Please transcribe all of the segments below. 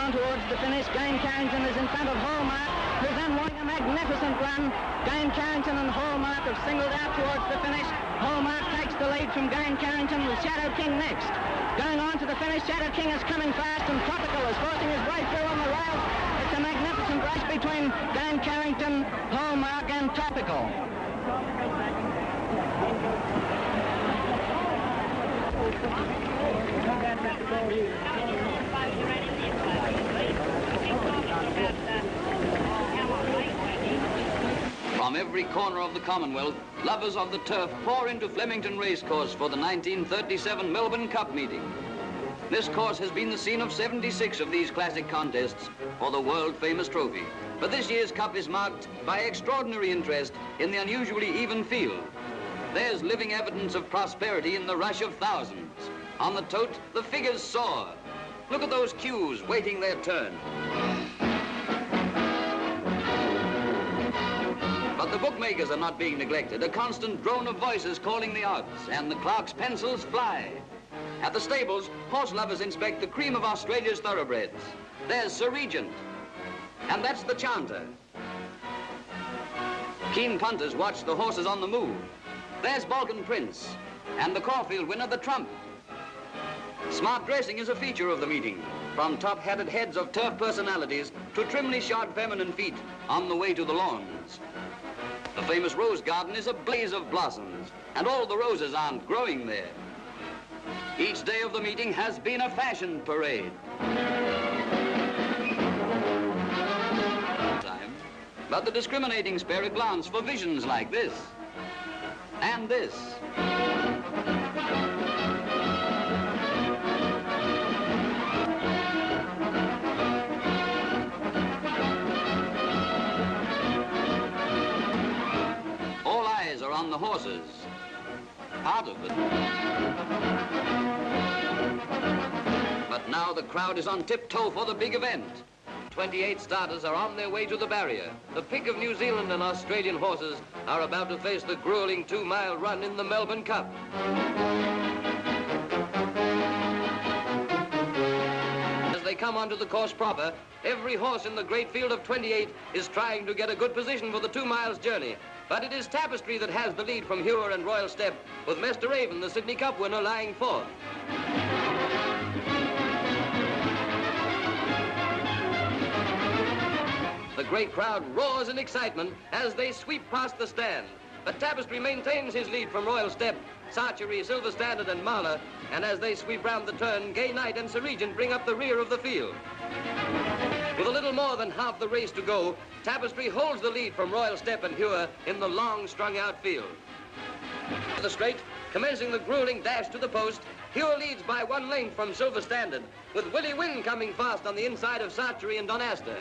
on towards the finish. GAINE Carrington is in front of Hallmark, who's then running a magnificent run. GAINE Carrington and Hallmark have singled out towards the finish. Hallmark takes the lead from GAINE Carrington with Shadow King next. Going on to the finish, Shadow King is coming fast, and Topical is forcing his way through on the rails. It's a magnificent race between GAINE Carrington, Hallmark and Topical. From every corner of the Commonwealth, lovers of the turf pour into Flemington Racecourse for the 1937 Melbourne Cup meeting. This course has been the scene of 76 of these classic contests for the world-famous trophy. But this year's Cup is marked by extraordinary interest in the unusually even field. There's living evidence of prosperity in the rush of thousands. On the tote, the figures soar. Look at those queues waiting their turn. But the bookmakers are not being neglected. A constant drone of voices calling the odds, and the clerks' pencils fly. At the stables, horse lovers inspect the cream of Australia's thoroughbreds. There's Sir Regent, and that's the chanter. Keen punters watch the horses on the move. There's Balkan Prince, and the Caulfield winner, the Trump. Smart dressing is a feature of the meeting, from top-hatted heads of turf personalities to trimly shod feminine feet on the way to the lawns. The famous rose garden is a blaze of blossoms, and all the roses aren't growing there. Each day of the meeting has been a fashion parade. But the discriminating spare a glance for visions like this, and this. All eyes are on the horses. Part of it. But now the crowd is on tiptoe for the big event. 28 starters are on their way to the barrier. The pick of New Zealand and Australian horses are about to face the grueling 2-mile run in the Melbourne Cup. As they come onto the course proper, every horse in the great field of 28 is trying to get a good position for the 2 miles journey. But it is Tapestry that has the lead from Hewer and Royal Step, with Mr. Raven, the Sydney Cup winner, lying fourth. The great crowd roars in excitement as they sweep past the stand. But Tapestry maintains his lead from Royal Step, Sarchery, Silver Standard and Marla, and as they sweep round the turn, Gay Knight and Sir Regent bring up the rear of the field. With a little more than half the race to go, Tapestry holds the lead from Royal Step and Hewer in the long strung-out field. To the straight, commencing the grueling dash to the post, Hewer leads by 1 length from Silver Standard, with Willie Wynn coming fast on the inside of Sarchery and Donasta.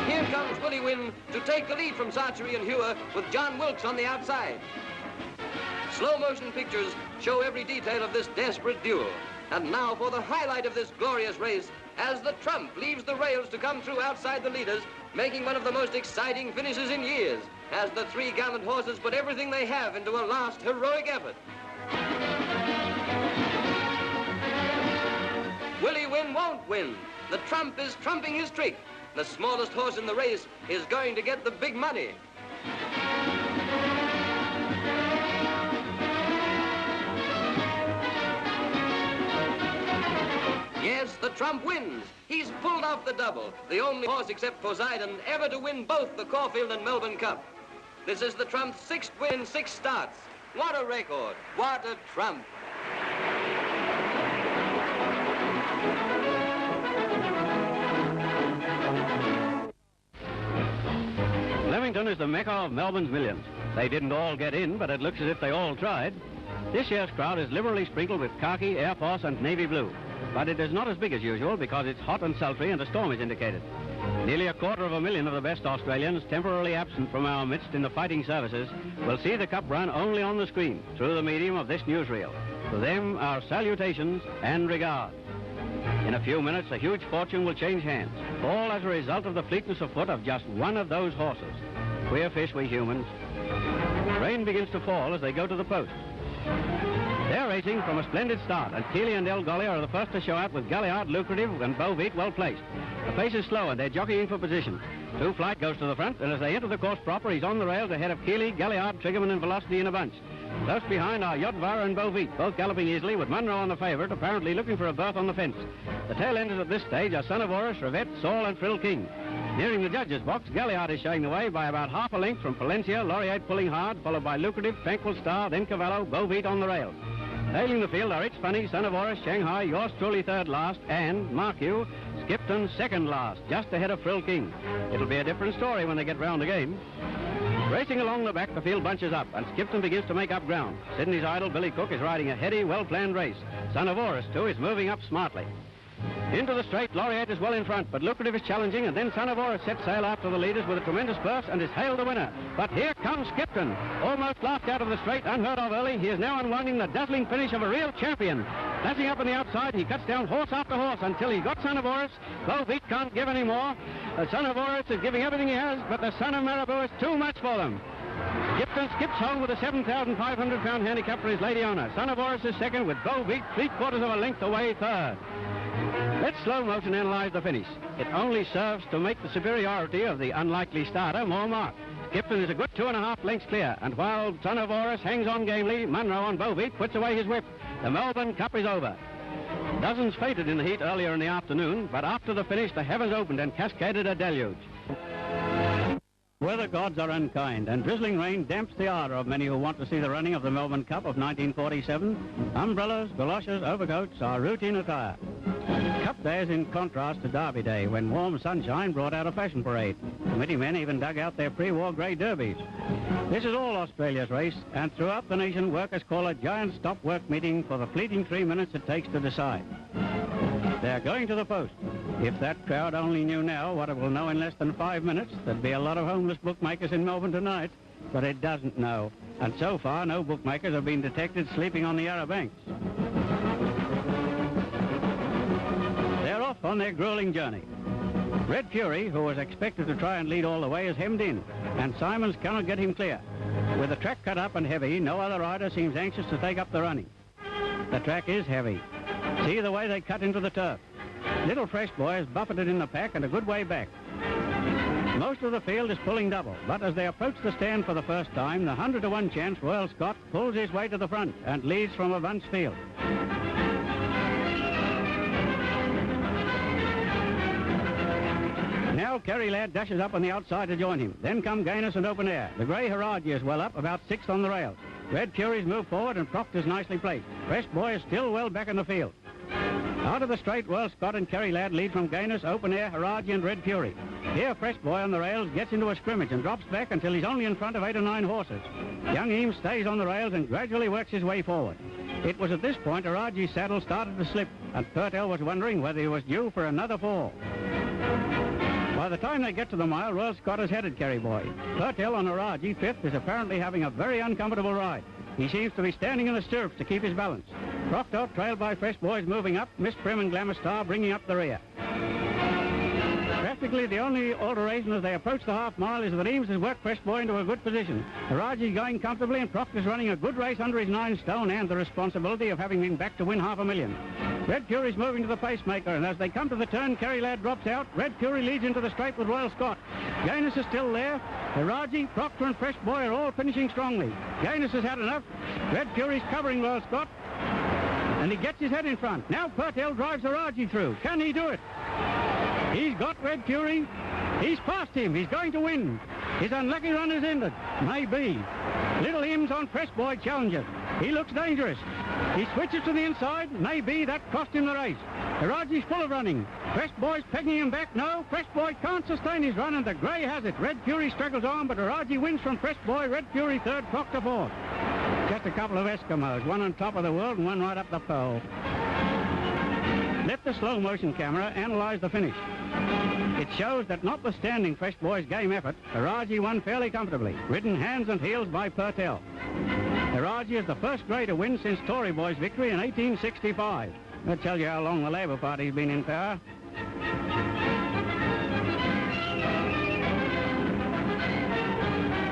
Here comes Willie Wynn to take the lead from Sarchery and Hewer, with John Wilkes on the outside. Slow motion pictures show every detail of this desperate duel. And now for the highlight of this glorious race, as the Trump leaves the rails to come through outside the leaders, making one of the most exciting finishes in years, as the 3 gallant horses put everything they have into a last heroic effort. Willie Wynn won't win. The Trump is trumping his trick. The smallest horse in the race is going to get the big money. Yes, the Trump wins. He's pulled off the double, the only horse except Poseidon ever to win both the Caulfield and Melbourne Cup. This is the Trump's 6th win in 6 starts. What a record. What a Trump. Flemington is the mecca of Melbourne's millions. They didn't all get in, but it looks as if they all tried. This year's crowd is liberally sprinkled with khaki, Air Force and navy blue. But it is not as big as usual because it's hot and sultry and a storm is indicated. Nearly 250,000 of the best Australians, temporarily absent from our midst in the fighting services, will see the Cup run only on the screen through the medium of this newsreel. To them, our salutations and regard. In a few minutes, a huge fortune will change hands, all as a result of the fleetness of foot of just one of those horses. Queer fish, we humans. Rain begins to fall as they go to the post. They're racing from a splendid start, and Keeley and El Golly are the first to show out with Galliard lucrative and Beauvite well placed. The pace is slow and they're jockeying for position. Two Flight goes to the front, and as they enter the course proper, he's on the rails ahead of Keeley, Galliard, Triggerman and Velocity in a bunch. Close behind are Yodvar and Beauvite, both galloping easily, with Munro on the favourite, apparently looking for a berth on the fence. The tail enders at this stage are Son of Horus, Revette, Saul and Frill King. Nearing the judges' box, Galliard is showing the way by about half a length from Palencia, Laureate pulling hard, followed by Lucrative, Tranquil Star, then Cavallo, Beauvite on the rails. Tailing the field are It's Funny, Son of Horus, Shanghai, Yours Truly third last, and, mark you, Skipton second last, just ahead of Frill King. It'll be a different story when they get round again. Racing along the back, the field bunches up, and Skipton begins to make up ground. Sydney's idol, Billy Cook, is riding a heady, well-planned race. Son of Horus, too, is moving up smartly. Into the straight, Laureate is well in front, but Lucrative is challenging, and then Son of Horus sets sail after the leaders with a tremendous burst and is hailed the winner. But here comes Skipton, almost laughed out of the straight, unheard of early. He is now unwinding the dazzling finish of a real champion. Flashing up on the outside, he cuts down horse after horse until he got Son of Horus. Beauvite can't give any more. Son of Horus is giving everything he has, but the Son of Marabou is too much for them. Skipton skips home with a 7,500-pound handicap for his lady owner. Son of Horus is second, with Beauvite 3/4 of a length away third. Let's slow motion analyze the finish. It only serves to make the superiority of the unlikely starter more marked. Skipton is a good 2.5 lengths clear, and while Son of Horus hangs on gamely, Munro on Beauvite puts away his whip. The Melbourne Cup is over. Dozens fainted in the heat earlier in the afternoon, but after the finish, the heavens opened and cascaded a deluge. Weather gods are unkind, and drizzling rain damps the ardour of many who want to see the running of the Melbourne Cup of 1947. Umbrellas, galoshes, overcoats are routine attire. Cup Day is in contrast to Derby Day, when warm sunshine brought out a fashion parade. Committee men even dug out their pre-war grey derbies. This is all Australia's race, and throughout the nation, workers call a giant stop-work meeting for the fleeting 3 minutes it takes to decide. They're going to the post. If that crowd only knew now what it will know in less than 5 minutes, there'd be a lot of homeless bookmakers in Melbourne tonight. But it doesn't know, and so far no bookmakers have been detected sleeping on the Yarra banks. They're off on their grueling journey. Red Fury, who was expected to try and lead all the way, is hemmed in, and Simons cannot get him clear. With the track cut up and heavy, no other rider seems anxious to take up the running. The track is heavy. See the way they cut into the turf. Little Fresh Boy is buffeted in the pack and a good way back. Most of the field is pulling double, but as they approach the stand for the first time, the 100-to-1 chance Royal Scott pulls his way to the front and leads from a bunch field. Now Kerry Ladd dashes up on the outside to join him. Then come Gaines and Open Air. The grey Herowinkie is well up, about 6th on the rails. Red Fury's move forward and Proctor's nicely placed. Fresh Boy is still well back in the field. Out of the straight, Royal Scott and Kerry Ladd lead from Gaines, Open Air, Herowinkie and Red Fury. Here, Fresh Boy on the rails gets into a scrimmage and drops back until he's only in front of 8 or 9 horses. Young Eames stays on the rails and gradually works his way forward. It was at this point Herowinquie's saddle started to slip, and Purtell was wondering whether he was due for another fall. By the time they get to the mile, Royal Scott has headed Kerry Boy. Purtell on Herowinkie, 5th, is apparently having a very uncomfortable ride. He seems to be standing in the stirrups to keep his balance. Proctor, trailed by Fresh Boys moving up, Miss Prim and Glamour Star bringing up the rear. Practically the only alteration as they approach the half mile is that Eames has worked Fresh Boy into a good position. Herowinkie going comfortably, and Proctor's running a good race under his 9 stone and the responsibility of having been back to win $500,000. Red Fury's moving to the pacemaker, and as they come to the turn, Kerry Ladd drops out. Red Fury leads into the straight with Royal Scott. Gaines is still there. Herowinkie, Proctor and Fresh Boy are all finishing strongly. Gaines has had enough. Red Fury's covering Royal Scott, and he gets his head in front. Now Purtell drives Herowinkie through. Can he do it? He's got Red Fury. He's past him. He's going to win. His unlucky run is ended. Maybe. Little Eames on Fresh Boy challenges. He looks dangerous. He switches to the inside. Maybe that cost him the race. Herowinquie's full of running. Fresh Boy's pegging him back. No, Fresh Boy can't sustain his run, and the grey has it. Red Fury struggles on, but Herowinquie wins from Fresh Boy. Red Fury 3rd, Proctor 4th. Just a couple of Eskimos, one on top of the world and one right up the pole. Let the slow motion camera analyze the finish. It shows that notwithstanding Fresh Boy's game effort, Herowinquie won fairly comfortably, ridden hands and heels by Purtell. Herowinquie is the first grey to win since Tory Boy's victory in 1865. That tells you how long the Labour Party's been in power.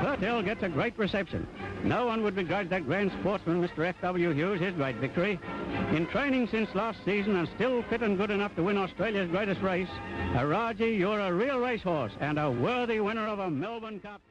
Purtell gets a great reception. No one would begrudge that grand sportsman, Mr. F.W. Hughes, his great victory. In training since last season and still fit and good enough to win Australia's greatest race, Herowinkie, you're a real racehorse and a worthy winner of a Melbourne Cup.